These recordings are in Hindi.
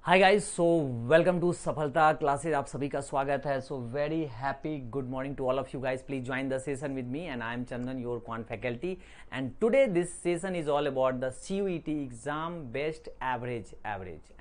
Hi guys, so welcome to Safalta classes. आप सभी का स्वागत है। So very happy good morning to all of you guys. Please join the session with me and I am Chandan, your quant faculty, and today this session is all about the CUET exam based average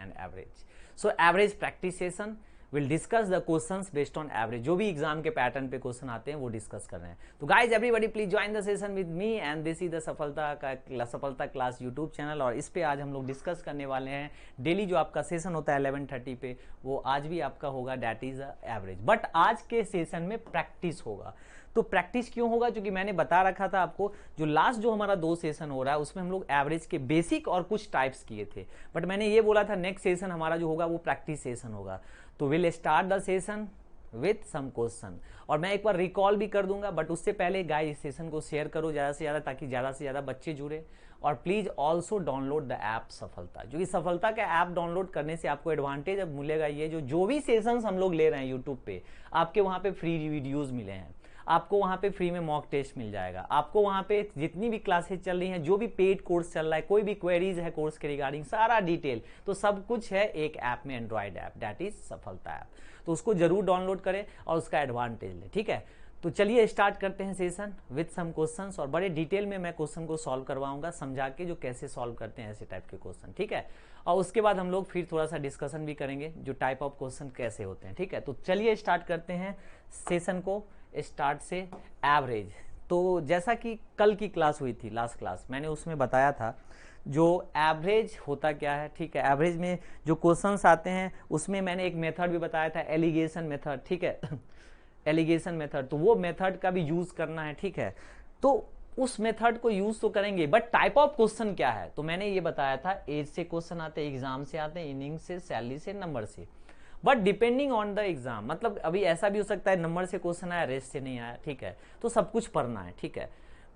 and average. So average practice session will discuss the questions based on average. जो भी एग्जाम के पैटर्न पे क्वेश्चन आते हैं वो डिस्कस कर रहे हैं। तो guys everybody please join the session with me and this is the सफलता क्लास यूट्यूब चैनल। और इस पे आज हम लोग डिस्कस करने वाले हैं डेली जो आपका सेशन होता है 11:30 पे, वो आज भी आपका होगा, डैट इज एवरेज। बट आज के सेशन में प्रैक्टिस होगा। तो प्रैक्टिस क्यों होगा? क्योंकि मैंने बता रखा था आपको, जो लास्ट जो हमारा 2 सेशन हो रहा है उसमें हम लोग एवरेज के बेसिक और कुछ टाइप्स किए थे। बट मैंने ये बोला था नेक्स्ट सेशन हमारा जो होगा वो प्रैक्टिस सेशन होगा। तो will start the session with some question, और मैं एक बार रिकॉल भी कर दूंगा। बट उससे पहले गाइस इस सेशन को शेयर करो ज़्यादा से ज़्यादा, ताकि ज़्यादा से ज़्यादा बच्चे जुड़े। और please also download the app सफलता, क्योंकि सफलता का ऐप डाउनलोड करने से आपको एडवांटेज अब मिलेगा ये, जो भी सेशंस हम लोग ले रहे हैं यूट्यूब पे, आपके वहाँ पे फ्री वीडियोज़ मिले हैं, आपको वहाँ पे फ्री में मॉक टेस्ट मिल जाएगा, आपको वहाँ पे जितनी भी क्लासेज चल रही हैं, जो भी पेड कोर्स चल रहा है, कोई भी क्वेरीज है कोर्स के रिगार्डिंग, सारा डिटेल तो सब कुछ है एक ऐप में, एंड्रॉयड ऐप, दैट इज सफलता ऐप। तो उसको जरूर डाउनलोड करें और उसका एडवांटेज लें, ठीक है। तो चलिए स्टार्ट करते हैं सेशन विथ सम क्वेश्चंस, और बड़े डिटेल में मैं क्वेश्चन को सॉल्व करवाऊंगा, समझा के जो कैसे सॉल्व करते हैं ऐसे टाइप के क्वेश्चन, ठीक है। और उसके बाद हम लोग फिर थोड़ा सा डिस्कशन भी करेंगे जो टाइप ऑफ क्वेश्चन कैसे होते हैं, ठीक है। तो चलिए स्टार्ट करते हैं सेशन को, स्टार्ट से एवरेज। तो जैसा कि कल की क्लास हुई थी, लास्ट क्लास, मैंने उसमें बताया था जो एवरेज होता क्या है, ठीक है। एवरेज में जो क्वेश्चंस आते हैं उसमें मैंने एक मेथड भी बताया था, एलिगेशन मेथड, ठीक है। एलिगेशन मेथड, तो वो मेथड का भी यूज करना है, ठीक है। तो उस मेथड को यूज तो करेंगे, बट टाइप ऑफ क्वेश्चन क्या है, तो मैंने ये बताया था एज से क्वेश्चन आते हैं, एग्जाम से आते हैं, इनिंग से, सैलरी से, नंबर से। But depending on the exam, मतलब अभी ऐसा भी हो सकता है नंबर से क्वेश्चन आया, रेस से नहीं आया, ठीक है। तो सब कुछ पढ़ना है, ठीक है।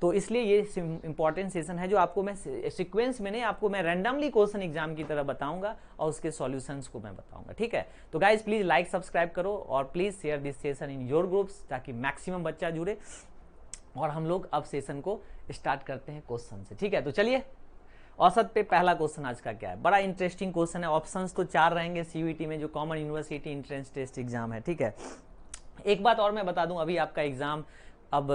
तो इसलिए ये इंपॉर्टेंट सेशन है जो आपको मैं सीक्वेंस में नहीं, आपको मैं रैंडमली क्वेश्चन एग्जाम की तरह बताऊंगा और उसके सॉल्यूशंस को मैं बताऊंगा, ठीक है। तो गाइज प्लीज लाइक सब्सक्राइब करो और please share this session in your groups, ताकि मैक्सिमम बच्चा जुड़े। और हम लोग अब सेशन को स्टार्ट करते हैं क्वेश्चन से, ठीक है। तो चलिए, औसत पे पहला क्वेश्चन आज का क्या है, बड़ा इंटरेस्टिंग क्वेश्चन है। ऑप्शंस तो 4 रहेंगे CUET में, जो common university entrance test exam है, ठीक है। एक बात और मैं बता दूं, अभी आपका एग्जाम अब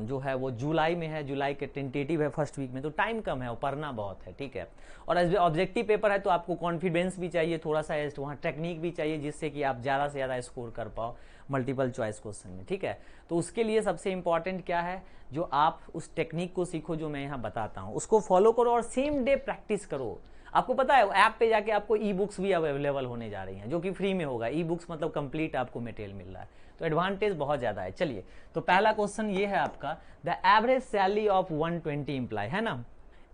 जो है वो जुलाई में है, जुलाई के टेंटेटिव है फर्स्ट वीक में, तो टाइम कम है और पढ़ना बहुत है, ठीक है। और ऑब्जेक्टिव पेपर है तो आपको कॉन्फिडेंस भी चाहिए थोड़ा सा, वहाँ टेक्निक भी चाहिए, जिससे कि आप ज़्यादा से ज़्यादा स्कोर कर पाओ मल्टीपल चॉइस क्वेश्चन में, ठीक है। तो उसके लिए सबसे इंपॉर्टेंट क्या है, जो आप उस टेक्निक को सीखो जो मैं यहाँ बताता हूँ, उसको फॉलो करो और सेम डे प्रैक्टिस करो। आपको पता है ऐप पे जाके आपको ई बुक्स भी अवेलेबल होने जा रही हैं, जो कि फ्री में होगा। ई बुक्स मतलब कंप्लीट आपको मटेरियल मिल रहा है, तो एडवांटेज बहुत ज़्यादा है। चलिए, तो पहला क्वेश्चन ये है आपका, the average salary of 120 employ, है ना,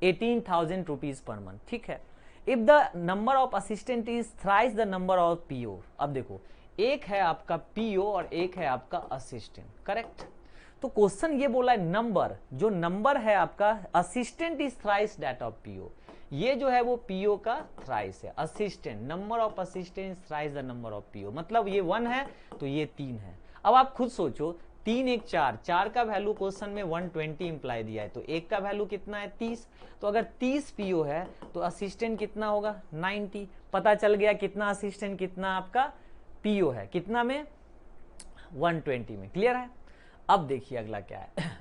18,000 रुपीज पर मंथ, ठीक है। If the number of assistant is thrice the number of PO। अब देखो, एक है आपका PO और एक है आपका असिस्टेंट, करेक्ट। तो क्वेश्चन ये बोला है नंबर, जो नंबर है आपका assistant is thrice that of PO। ये जो है वो PO का थ्राइस है, assistant, number of assistant thrice the number of PO, मतलब ये 1 है तो ये 3 है। अब आप खुद सोचो, 3 1 4, 4 का वैल्यू क्वेश्चन में 120 इंप्लाई दिया है, तो एक का वैल्यू कितना है 30। तो अगर 30 PO है तो असिस्टेंट कितना होगा 90। पता चल गया कितना असिस्टेंट कितना आपका PO है, कितना में 120 में, क्लियर है। अब देखिए अगला क्या है।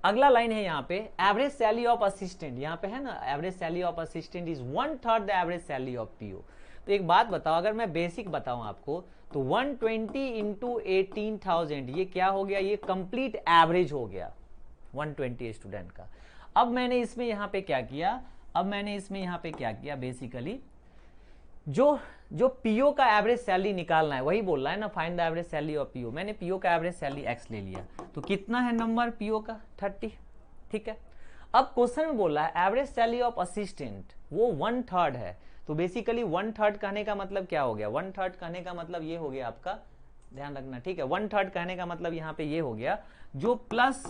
अगला लाइन है यहाँ पे, एवरेज सैलरी ऑफ असिस्टेंट, यहाँ पे है ना, average salary of assistant is 1/3 the average salary of PO। तो एक बात बताओ, अगर मैं बेसिक बताऊं आपको, तो 120 इंटू 18,000, ये क्या हो गया, ये कंप्लीट एवरेज हो गया 120 स्टूडेंट का। अब मैंने इसमें यहाँ पे क्या किया, बेसिकली जो PO का एवरेज सैलरी निकालना है, वही बोल रहा है ना, find the average salary of PO। मैंने PO का एवरेज सैलरी X ले लिया, तो कितना है नंबर PO का 30, ठीक है। अब क्वेश्चन में बोल रहा है एवरेज सैलरी ऑफ असिस्टेंट, वो 1/3 है। तो बेसिकली 1/3 कहने का मतलब क्या हो गया, 1/3 कहने का मतलब ये हो गया आपका, ध्यान रखना, ठीक है। 1/3 कहने का मतलब यहाँ पे ये हो गया, जो प्लस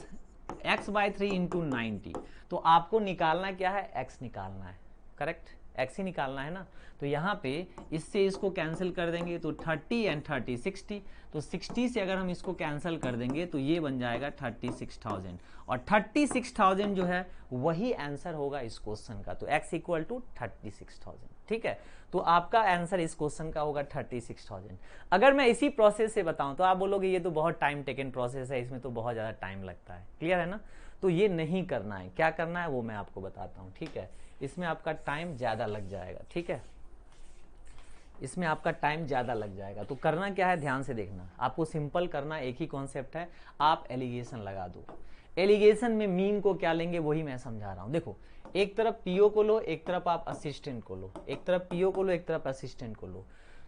X/3 इंटू 90। तो आपको निकालना क्या है, X निकालना है, करेक्ट। x ही निकालना है ना। तो यहाँ पे इससे इसको कैंसिल कर देंगे तो 30 एंड 30 60, तो 60 से अगर हम इसको कैंसिल कर देंगे तो ये बन जाएगा 36,000, और 36,000 जो है वही आंसर होगा इस क्वेश्चन का। तो x इक्वल टू 36,000, ठीक है। तो आपका आंसर इस क्वेश्चन का होगा 36,000। अगर मैं इसी प्रोसेस से बताऊं तो आप बोलोगे ये तो बहुत टाइम टेकन प्रोसेस है, इसमें तो बहुत ज़्यादा टाइम लगता है, क्लियर है ना। तो ये नहीं करना है, क्या करना है वो मैं आपको बताता हूँ, ठीक है। इसमें आपका टाइम ज़्यादा लग जाएगा, ठीक है, इसमें आपका टाइम ज़्यादा लग जाएगा। तो करना क्या है, ध्यान से देखना, आपको सिंपल करना, एक ही कॉन्सेप्ट है, आप एलिगेशन लगा दो। एलिगेशन में मीन को क्या लेंगे वही मैं समझा रहा हूँ। देखो, एक तरफ पीओ को लो, एक तरफ आप असिस्टेंट को लो, एक तरफ पीओ को लो, एक तरफ असिस्टेंट को लो।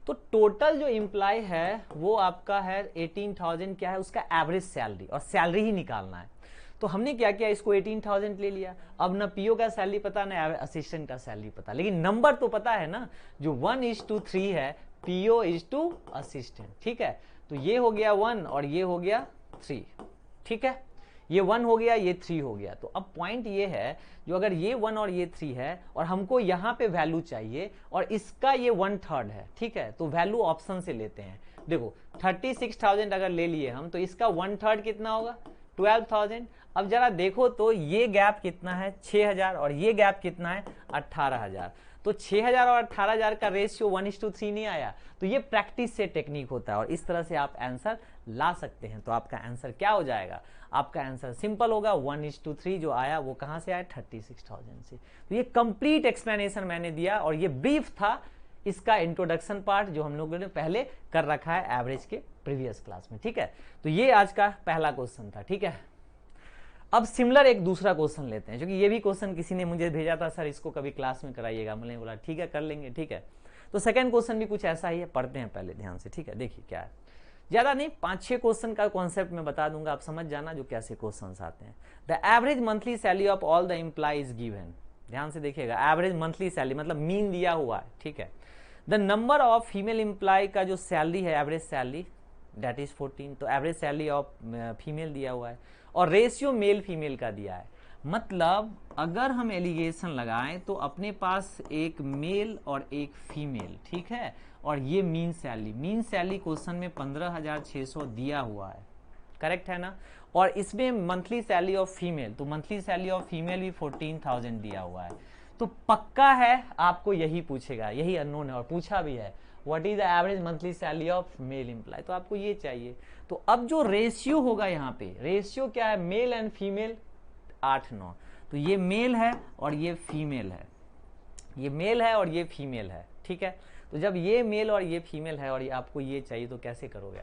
तो टोटल जो इम्प्लाई है वो आपका है 18,000, क्या है उसका एवरेज सैलरी, और सैलरी ही निकालना है। तो हमने क्या किया, इसको 18,000 ले लिया। अब ना पीओ का सैलरी पता ना असिस्टेंट का सैलरी पता, लेकिन नंबर तो पता है ना, जो 1:3 है पीओ इज टू असिस्टेंट, ठीक है। तो ये हो गया 1 और ये हो गया 3, ठीक है, ये 1 हो गया, ये 3 हो गया। तो अब पॉइंट ये है, जो अगर ये 1 और ये 3 है और हमको यहाँ पे वैल्यू चाहिए और इसका ये 1/3 है, ठीक है, तो वैल्यू ऑप्शन से लेते हैं। देखो 36,000 अगर ले लिए हम तो इसका 1/3 कितना होगा, 12,000। अब जरा देखो तो ये गैप कितना है, 6,000, और ये गैप कितना है, 18,000। तो 6,000 और 18,000 का रेशियो 1:3 नहीं आया। तो ये प्रैक्टिस से टेक्निक होता है और इस तरह से आप आंसर ला सकते हैं। तो आपका आंसर क्या हो जाएगा, आपका आंसर सिंपल होगा, 1:3 जो आया वो कहां से आया, 36,000 से। तो ये कंप्लीट एक्सप्लेनेशन मैंने दिया और ये ब्रीफ था इसका इंट्रोडक्शन पार्ट जो हम लोगों ने पहले कर रखा है एवरेज के प्रीवियस क्लास में, ठीक है। तो ये आज का पहला क्वेश्चन था, ठीक है। अब सिमिलर एक दूसरा क्वेश्चन लेते हैं, क्योंकि ये भी क्वेश्चन किसी ने मुझे भेजा था, सर इसको कभी क्लास में कराइएगा। मैंने बोला ठीक है कर लेंगे, ठीक है। तो सेकंड क्वेश्चन भी कुछ ऐसा ही है, पढ़ते हैं पहले ध्यान से, ठीक है। देखिए क्या है, ज्यादा नहीं, 5-6 क्वेश्चन का कॉन्सेप्ट मैं बता दूंगा, आप समझ जाना जो कैसे क्वेश्चन आते हैं। The average monthly salary of all the employ is given, ध्यान से देखिएगा, एवरेज मंथली सैलरी मतलब मीन दिया हुआ है, ठीक है। The number of female employ का जो सैलरी है, एवरेज सैलरी दैट इज 14, तो एवरेज सैलरी ऑफ फीमेल दिया हुआ है, और रेशियो मेल फीमेल का दिया है। मतलब अगर हम एलिगेशन लगाएं तो अपने पास एक मेल और एक फीमेल, ठीक है, और ये मीन सैलरी क्वेश्चन में 15,600 दिया हुआ है, करेक्ट है ना। और इसमें मंथली सैलरी ऑफ फीमेल, तो मंथली सैलरी ऑफ फीमेल भी 14,000 दिया हुआ है। तो पक्का है आपको यही पूछेगा, यही अननोन है और पूछा भी है, what is the average monthly salary of male employ, तो आपको ये चाहिए। तो अब जो रेशियो होगा यहाँ पे, रेशियो क्या है, मेल एंड फीमेल 8-9, तो ये मेल है और ये फीमेल है, ये मेल है और ये फीमेल है, ठीक है। तो जब ये मेल और ये फीमेल है और ये आपको ये चाहिए तो कैसे करोगे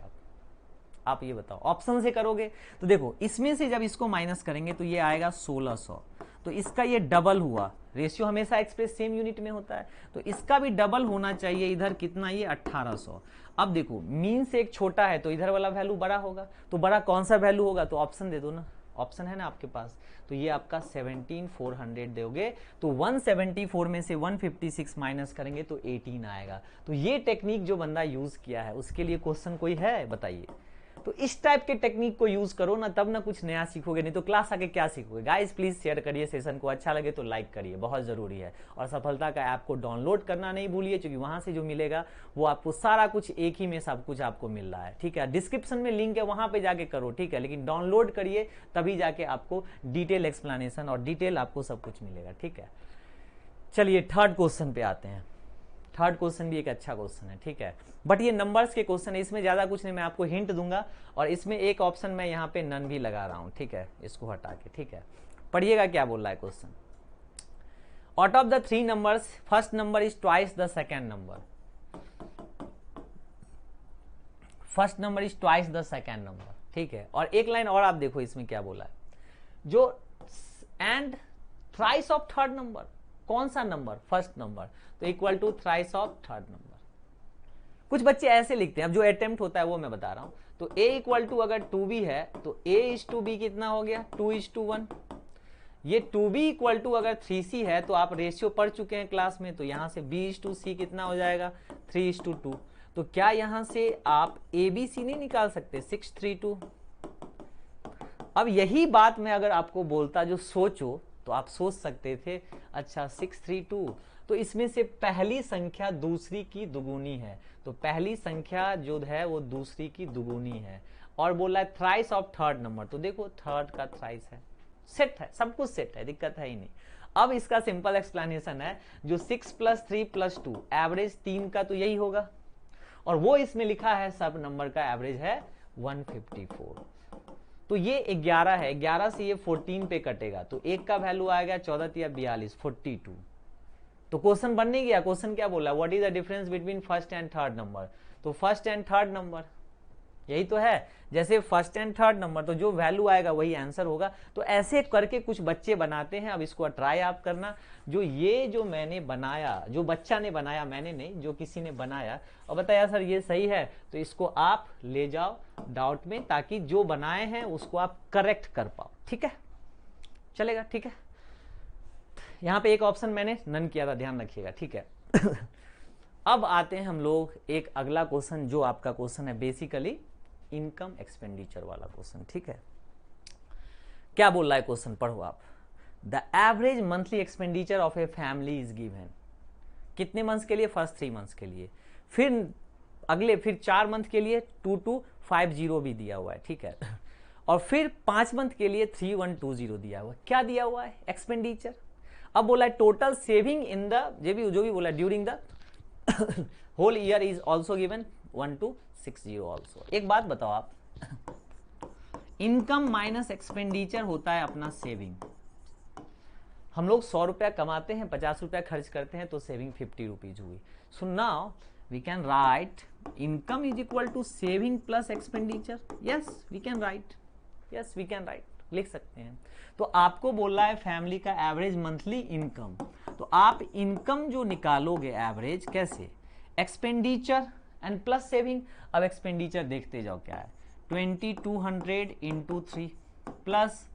आप ये बताओ, ऑप्शन से करोगे। तो देखो इसमें से जब इसको माइनस करेंगे तो ये आएगा 1600, तो इसका ये डबल हुआ, रेशियो हमेशा एक्सप्रेस सेम यूनिट में होता है, तो इसका भी डबल होना चाहिए, इधर कितना, ये 1800। अब देखो मीन से एक छोटा है तो इधर वाला वैल्यू बड़ा होगा, तो बड़ा कौन सा वैल्यू होगा, तो ऑप्शन दे दो ना, ऑप्शन है ना आपके पास, तो ये आपका 17,400 दोगे, तो 174 में से 156 माइनस करेंगे तो 18 आएगा। तो ये टेक्निक जो बंदा यूज किया है उसके लिए क्वेश्चन कोई है बताइए। तो इस टाइप के टेक्निक को यूज करो ना, तब ना कुछ नया सीखोगे, नहीं तो क्लास आके क्या सीखोगे। गाइस प्लीज शेयर करिए सेशन को, अच्छा लगे तो लाइक करिए, बहुत जरूरी है। और सफलता का ऐप को डाउनलोड करना नहीं भूलिए, क्योंकि वहां से जो मिलेगा वो आपको सारा कुछ एक ही में सब कुछ आपको मिल रहा है, ठीक है। डिस्क्रिप्शन में लिंक है, वहां पे जाके करो, ठीक है, लेकिन डाउनलोड करिए तभी जाके आपको डिटेल एक्सप्लेनेशन और डिटेल आपको सब कुछ मिलेगा, ठीक है। चलिए थर्ड क्वेश्चन पे आते हैं। थर्ड क्वेश्चन भी एक अच्छा क्वेश्चन है, ठीक है, बट ये नंबर्स के क्वेश्चन है, इसमें ज्यादा कुछ नहीं, मैं आपको हिंट दूंगा और इसमें एक ऑप्शन मैं यहाँ पे नन भी लगा रहा हूं, ठीक है, इसको हटा के, ठीक है। पढ़िएगा क्या बोल रहा है question, out of the 3 numbers first number is twice the second number, first number is twice the second number, ठीक है। और एक लाइन और आप देखो इसमें क्या बोला है, जो and thrice of third number, कौन सा नंबर, फर्स्ट नंबर, तो equal to thrice of third number. कुछ बच्चे ऐसे लिखते हैं, अब जो अटेम्प्ट होता है वो मैं बता रहा हूं। तो a इक्वल टू अगर 2b है तो a इज टू बी कितना हो गया, 2:1। ये 2b इक्वल टू अगर 3c है तो आप रेशियो पढ़ चुके हैं क्लास में, तो यहां से b:c कितना हो जाएगा, 3:2। तो क्या यहां से आप abc नहीं निकाल सकते, 6:3:2। अब यही बात मैं अगर आपको बोलता जो सोचो, तो आप सोच सकते थे अच्छा 6:3:2 तो इसमें से पहली संख्या दूसरी की दुगुनी है, तो पहली संख्या जो है वो दूसरी की दुगुनी है। और बोला है थ्राइस ऑफ थर्ड नंबर, तो देखो थर्ड का थ्राइस है, सेट है, सब कुछ सेट है, दिक्कत है ही नहीं। अब इसका सिंपल एक्सप्लेनेशन है, जो 6 + 3 + 2 एवरेज 3 का तो यही होगा, और वो इसमें लिखा है सब नंबर का एवरेज है 154। तो ये 11 है, 11 से ये 14 पे कटेगा, तो एक का वैल्यू आएगा 14 × 42 42। तो क्वेश्चन बन नहीं गया। क्वेश्चन क्या बोला, what is the difference between first and third number, तो फर्स्ट एंड थर्ड नंबर यही तो है, जैसे फर्स्ट एंड थर्ड नंबर, तो जो वैल्यू आएगा वही आंसर होगा। तो ऐसे करके कुछ बच्चे बनाते हैं। अब इसको ट्राई आप करना, जो मैंने बनाया, जो बच्चा ने बनाया, मैंने नहीं, जो किसी ने बनाया और बताया सर ये सही है, तो इसको आप ले जाओ डाउट में, ताकि जो बनाए हैं उसको आप करेक्ट कर पाओ। ठीक है, चलेगा, ठीक है। यहाँ पे एक ऑप्शन मैंने नन किया था, ध्यान रखिएगा, ठीक है। अब आते हैं हम लोग एक अगला क्वेश्चन, जो आपका क्वेश्चन है बेसिकली इनकम एक्सपेंडिचर वाला क्वेश्चन। ठीक है, क्या बोल रहा है क्वेश्चन, पढ़ो आप। The average monthly expenditure of a family is given, कितने मंथ्स के लिए, फर्स्ट 3 मंथ्स के लिए, फिर अगले 4 मंथ के लिए 2250 भी दिया हुआ है, ठीक है, और फिर 5 मंथ के लिए 3120 दिया हुआ है। क्या दिया हुआ है, एक्सपेंडिचर। अब बोला है टोटल सेविंग इन द, जो भी बोला during the whole year is also given 1260 also. एक बात बताओ आप, इनकम माइनस एक्सपेंडिचर होता है अपना सेविंग। हम लोग 100 रुपया कमाते हैं, 50 रुपया खर्च करते हैं, तो सेविंग 50 रुपीज हुई। So now we can write income is equal to saving plus expenditure. Yes we can write, yes we can write, लिख सकते हैं। तो आपको बोल रहा है फैमिली का एवरेज मंथली इनकम, तो आप इनकम जो निकालोगे एवरेज कैसे, एक्सपेंडिचर एंड प्लस सेविंग। अब एक्सपेंडिचर देखते जाओ क्या है, 2200 इंटू 3 प्लस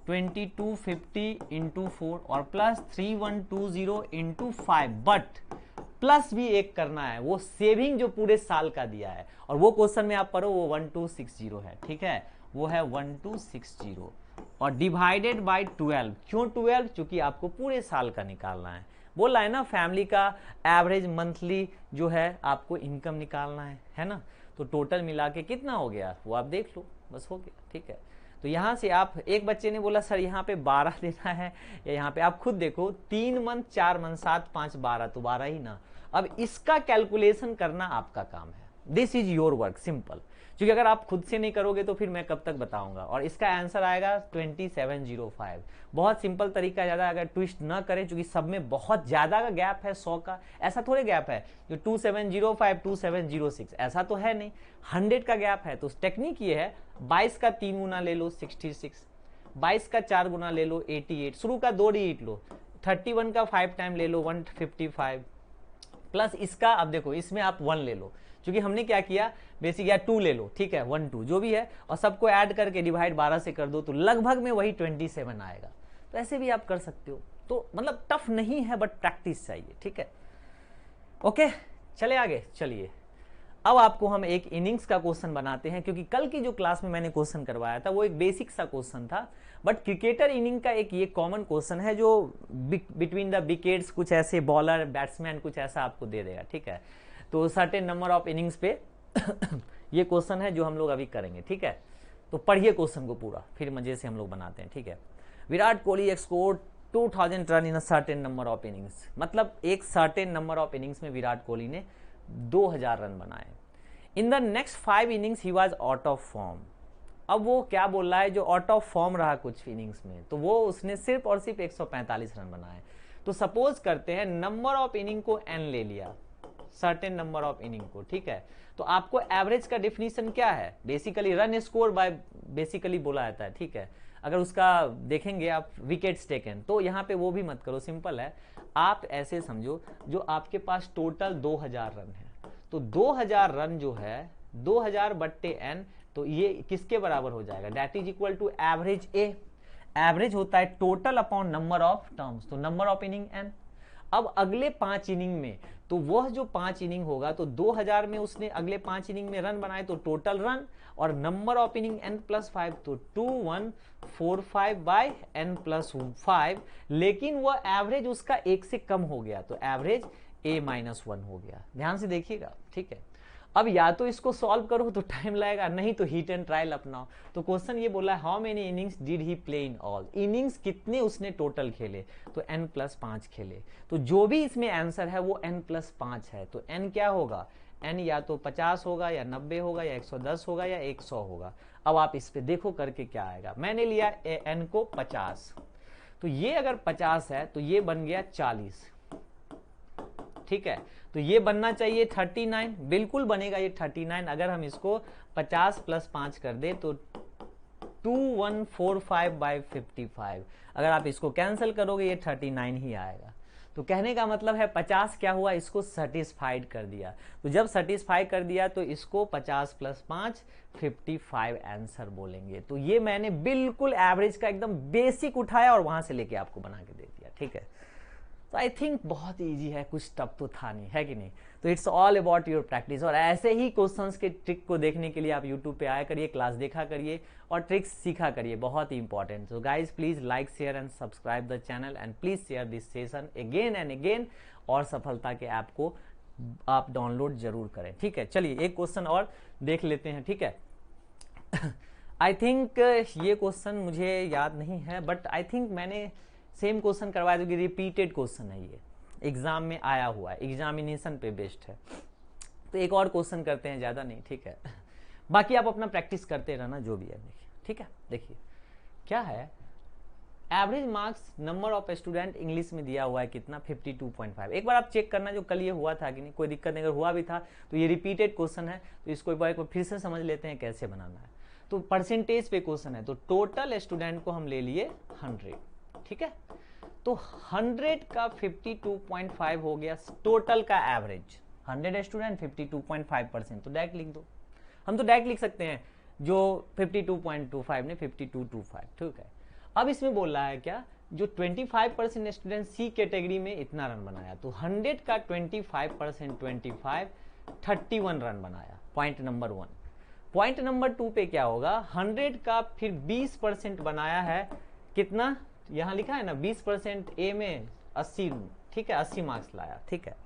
2250 इंटू 4 और प्लस 3120 इंटू 5, बट प्लस भी एक करना है, वो सेविंग जो पूरे साल का दिया है, और वो क्वेश्चन में आप पढ़ो वो 1260 है, ठीक है, वो है 1260 और डिवाइडेड बाय 12। क्यों 12, क्योंकि आपको पूरे साल का निकालना है। बोला है ना फैमिली का एवरेज मंथली जो है आपको इनकम निकालना है ना। तो टोटल मिला के कितना हो गया वो आप देख लो, बस हो गया, ठीक है। तो यहाँ से आप, एक बच्चे ने बोला सर यहाँ पे 12 देना है, या यहाँ पे आप खुद देखो 3 मंथ 4 मंथ 7 5 12, तो 12 ही ना। अब इसका कैलकुलेशन करना आपका काम है, this is your work, simple. क्योंकि अगर आप खुद से नहीं करोगे तो फिर मैं कब तक बताऊंगा। और इसका आंसर आएगा 2705। बहुत सिंपल तरीका, ज्यादा अगर ट्विस्ट ना करें, क्योंकि सब में बहुत ज्यादा का गैप है, 100 का ऐसा थोड़े गैप है जो 2705 2706 ऐसा तो है नहीं, 100 का गैप है। तो टेक्निक ये है, 22 का 3 गुना ले लो 66, 22 का 4 गुना ले लो 88, शुरू का 2 डिजिट लो, 31 का 5 टाइम ले लो 155, प्लस इसका, अब देखो इसमें आप 1 ले लो, क्योंकि हमने क्या किया बेसिक, या 2 ले लो, ठीक है, 1 2 जो भी है, और सबको ऐड करके डिवाइड 12 से कर दो, तो लगभग में वही 27 आएगा। तो ऐसे भी आप कर सकते हो, तो मतलब टफ नहीं है, बट प्रैक्टिस चाहिए, ठीक है। ओके, चले आगे, चलिए अब आपको हम एक इनिंग्स का क्वेश्चन बनाते हैं, क्योंकि कल की जो क्लास में मैंने क्वेश्चन करवाया था वो एक बेसिक सा क्वेश्चन था, बट क्रिकेटर इनिंग का एक ये कॉमन क्वेश्चन है जो बिटवीन द विकेट्स कुछ ऐसे बॉलर बैट्समैन कुछ ऐसा आपको दे देगा, ठीक है। तो सर्टेन नंबर ऑफ इनिंग्स पे ये क्वेश्चन है जो हम लोग अभी करेंगे, ठीक है। तो पढ़िए क्वेश्चन को पूरा, फिर मजे से हम लोग बनाते हैं, ठीक है। Virat Kohli scored 2000 run in a certain number of innings, मतलब एक सर्टेन नंबर ऑफ इनिंग्स में विराट कोहली ने 2000 रन बनाए। In the next 5 innings he was out of form. अब वो क्या बोल रहा है, जो आउट ऑफ फॉर्म रहा कुछ इनिंग्स में, तो वो उसने सिर्फ और सिर्फ 145 रन बनाए। तो सपोज करते हैं नंबर ऑफ इनिंग को n ले लिया, सर्टेन नंबर ऑफ इनिंग को, ठीक है। तो आपको एवरेज का डेफिनेशन क्या है, basically run score bye basically बोला जाता है, ठीक है। अगर उसका देखेंगे आप विकेट्स टेकन, तो यहाँ पे वो भी मत करो, सिंपल है। आप ऐसे समझो जो आपके पास टोटल 2000 रन है, तो 2000 रन जो है 2000 बट्टे n, तो ये किसके बराबर हो जाएगा, that is equal to average A. Average होता है total upon number of terms, तो नंबर ऑफ इनिंग n। अब अगले 5 इनिंग में, तो वह जो 5 इनिंग होगा तो 2000 में उसने अगले 5 इनिंग में रन बनाए तो टोटल रन, और नंबर ऑफ इनिंग n+5 तो 2145 बाय n+5, लेकिन वह एवरेज उसका 1 से कम हो गया तो एवरेज a-1 हो गया। ध्यान से देखिएगा, ठीक है। अब या तो इसको सॉल्व करो तो टाइम लगेगा, नहीं तो हीट एंड ट्रायल अपनाओ। तो क्वेश्चन ये बोला है how many innings did he play in all, innings कितने उसने टोटल खेले, तो n+5 खेले। तो जो भी इसमें आंसर है वो n+5 है, तो n क्या होगा, n या तो 50 होगा या 90 होगा या 110 होगा या 100 होगा। अब आप इस पे देखो करके क्या आएगा। मैंने लिया n को 50, तो ये अगर 50 है तो ये बन गया 40, ठीक है। तो ये बनना चाहिए 39, बिल्कुल बनेगा ये 39। अगर हम इसको 50 + 5 कर दे तो 2145 बाय 55, अगर आप इसको कैंसिल करोगे ये 39 ही आएगा। तो कहने का मतलब है 50 क्या हुआ, इसको सेटिस्फाइड कर दिया। तो जब सेटिस्फाई कर दिया तो इसको 50 + 5 55 आंसर बोलेंगे। तो ये मैंने बिल्कुल एवरेज का एकदम बेसिक उठाया और वहां से लेके आपको बना के दे दिया, ठीक है। तो आई थिंक बहुत इजी है, कुछ टफ तो था नहीं, है कि नहीं। तो it's all about your practice, और ऐसे ही क्वेश्चंस के ट्रिक को देखने के लिए आप यूट्यूब पे आया करिए, क्लास देखा करिए और ट्रिक्स सीखा करिए, बहुत ही important. So guys please like share and subscribe the channel and please share this session again and again, और सफलता के ऐप को आप डाउनलोड जरूर करें, ठीक है। चलिए एक क्वेश्चन और देख लेते हैं, ठीक है। आई थिंक ये क्वेश्चन मुझे याद नहीं है, बट आई थिंक मैंने सेम क्वेश्चन करवाया, जो कि रिपीटेड क्वेश्चन है, ये एग्जाम में आया हुआ है, एग्जामिनेशन पे बेस्ड है। तो एक और क्वेश्चन करते हैं, ज़्यादा नहीं, ठीक है। बाकी आप अपना प्रैक्टिस करते रहना जो भी है, देखिए, ठीक है। देखिए क्या है, average marks number of student English में दिया हुआ है कितना, 52.5। एक बार आप चेक करना जो कल ये हुआ था कि नहीं, कोई दिक्कत नहीं, अगर हुआ भी था तो ये रिपीटेड क्वेश्चन है, तो इसको एक बार फिर से समझ लेते हैं कैसे बनाना है। तो परसेंटेज पे क्वेश्चन है, तो टोटल स्टूडेंट को हम ले लिए 100, ठीक है। तो 100 का 52.5 हो गया टोटल का एवरेज, 100 स्टूडेंट 52.5%, तो डायरेक्ट लिख दो। हम तो डायरेक्ट लिख सकते हैं, जो 52.25 ने 5225, ठीक है। अब इसमें बोल रहा है क्या, जो 25% स्टूडेंट सी कैटेगरी में इतना रन बनाया, तो 100 का 25% 25 31 रन बनाया, पॉइंट नंबर 1। पॉइंट नंबर 2 पे क्या होगा, 100 का फिर 20% बनाया है, कितना यहां लिखा है ना 20%, ए में 80, ठीक है, 80 मार्क्स लाया, ठीक है।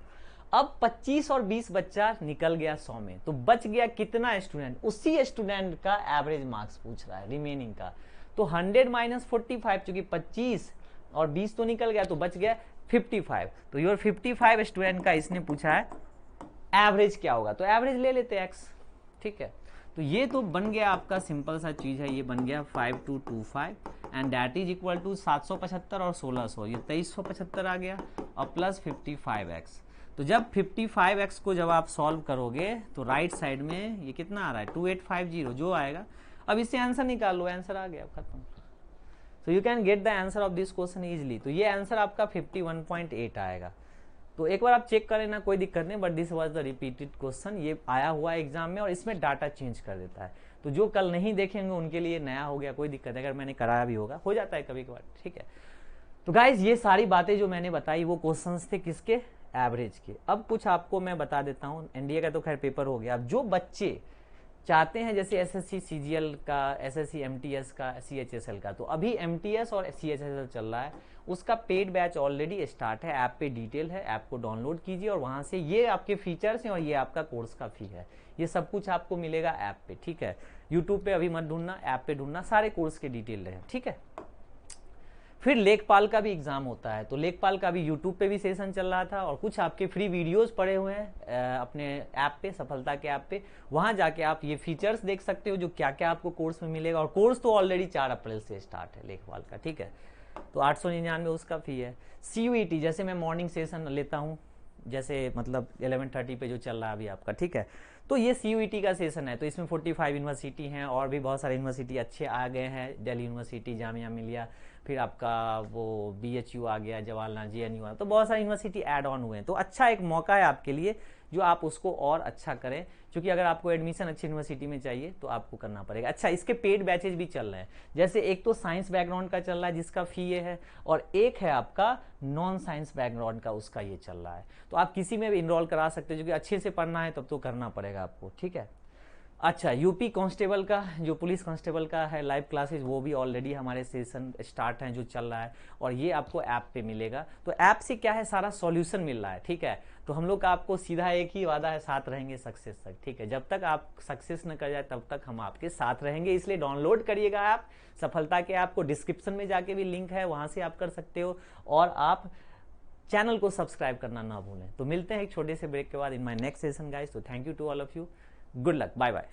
अब 25 और 20 बच्चा निकल गया 100 में, तो बच गया कितना स्टूडेंट, उसी स्टूडेंट का एवरेज मार्क्स पूछ रहा है रिमेनिंग का। तो 100 - 45, चूंकि 25 और 20 तो निकल गया तो बच गया 55। तो योर 55 स्टूडेंट का इसने पूछा है एवरेज क्या होगा, तो एवरेज ले लेते हैं x, ठीक है। तो ये तो बन गया आपका सिंपल सा चीज है, ये बन गया 5225 and that is equal to 775 और 1600, ये 2375 आ गया, और प्लस 55x। तो जब 55x को जब आप सॉल्व करोगे तो राइट साइड में ये कितना आ रहा है, 2850 जो आएगा। अब इससे आंसर निकाल लो, आंसर आ गया, खत्म। So you can get the answer of this question easily. तो ये आंसर आपका 51.8 आएगा। तो एक बार आप चेक कर लेना, कोई दिक्कत नहीं, but this was the repeated question, ये आया हुआ है एग्जाम में और इसमें डाटा चेंज कर देता है। तो जो कल नहीं देखेंगे उनके लिए नया हो गया, कोई दिक्कत है, अगर मैंने कराया भी होगा, हो जाता है कभी कभार, ठीक है। तो गाइज ये सारी बातें जो मैंने बताई वो क्वेश्चंस थे किसके, एवरेज के। अब कुछ आपको मैं बता देता हूँ, एनडीए का तो खैर पेपर हो गया। अब जो बच्चे चाहते हैं जैसे एसएससी सीजीएल का, एसएससी एमटीएस का, सीएचएसएल का, तो अभी एमटीएस और सीएचएसएल चल रहा है, उसका पेड बैच ऑलरेडी स्टार्ट है, ऐप पे डिटेल है, ऐप को डाउनलोड कीजिए और वहां से ये आपके फीचर्स हैं और ये आपका कोर्स का फी है, ये सब कुछ आपको मिलेगा ऐप पे, ठीक है। यूट्यूब पे अभी मत ढूंढना, ऐप पे ढूंढना, सारे कोर्स के डिटेल रहे, ठीक है। फिर लेखपाल का भी एग्जाम होता है, तो लेखपाल का भी यूट्यूब पे भी सेशन चल रहा था और कुछ आपके फ्री वीडियोस पड़े हुए हैं अपने ऐप पे, सफलता के ऐप पे, वहां जाके आप ये फीचर्स देख सकते हो जो क्या क्या आपको कोर्स में मिलेगा। और कोर्स तो ऑलरेडी 4 अप्रैल से स्टार्ट है लेखपाल का, ठीक है। तो 899 उसका फी है। CUET जैसे मैं मॉर्निंग सेशन लेता हूँ, जैसे मतलब 11:30 पे जो चल रहा है अभी आपका, ठीक है। तो ये CUET का सेशन है, तो इसमें 45 यूनिवर्सिटी हैं और भी बहुत सारे यूनिवर्सिटी अच्छे आ गए हैं, दिल्ली यूनिवर्सिटी, जामिया मिलिया, फिर आपका वो BHU आ गया, जवाहरलाल JNU आ, तो बहुत सारे यूनिवर्सिटी ऐड ऑन हुए हैं। तो अच्छा एक मौका है आपके लिए जो आप उसको और अच्छा करें, क्योंकि अगर आपको एडमिशन अच्छी यूनिवर्सिटी में चाहिए तो आपको करना पड़ेगा। अच्छा, इसके पेड बैचेज भी चल रहे हैं, जैसे एक तो साइंस बैकग्राउंड का चल रहा है जिसका फी ये है, और एक है आपका नॉन साइंस बैकग्राउंड का, उसका ये चल रहा है। तो आप किसी में भी इनरोल करा सकते हो, क्योंकि अच्छे से पढ़ना है तब तो करना पड़ेगा आपको, ठीक है। अच्छा, यूपी कांस्टेबल का जो पुलिस कांस्टेबल का है लाइव क्लासेस, वो भी ऑलरेडी हमारे सेशन स्टार्ट हैं जो चल रहा है, और ये आपको ऐप पे मिलेगा। तो ऐप से क्या है, सारा सॉल्यूशन मिल रहा है, ठीक है। तो हम लोग का आपको सीधा एक ही वादा है, साथ रहेंगे सक्सेस तक, ठीक है। जब तक आप सक्सेस न कर जाए तब तक हम आपके साथ रहेंगे, इसलिए डाउनलोड करिएगा ऐप सफलता के। आपको डिस्क्रिप्शन में जाके भी लिंक है, वहां से आप कर सकते हो, और आप चैनल को सब्सक्राइब करना ना भूलें। तो मिलते हैं एक छोटे से ब्रेक के बाद in my next session guys. तो thank you to all of you, good luck, bye bye.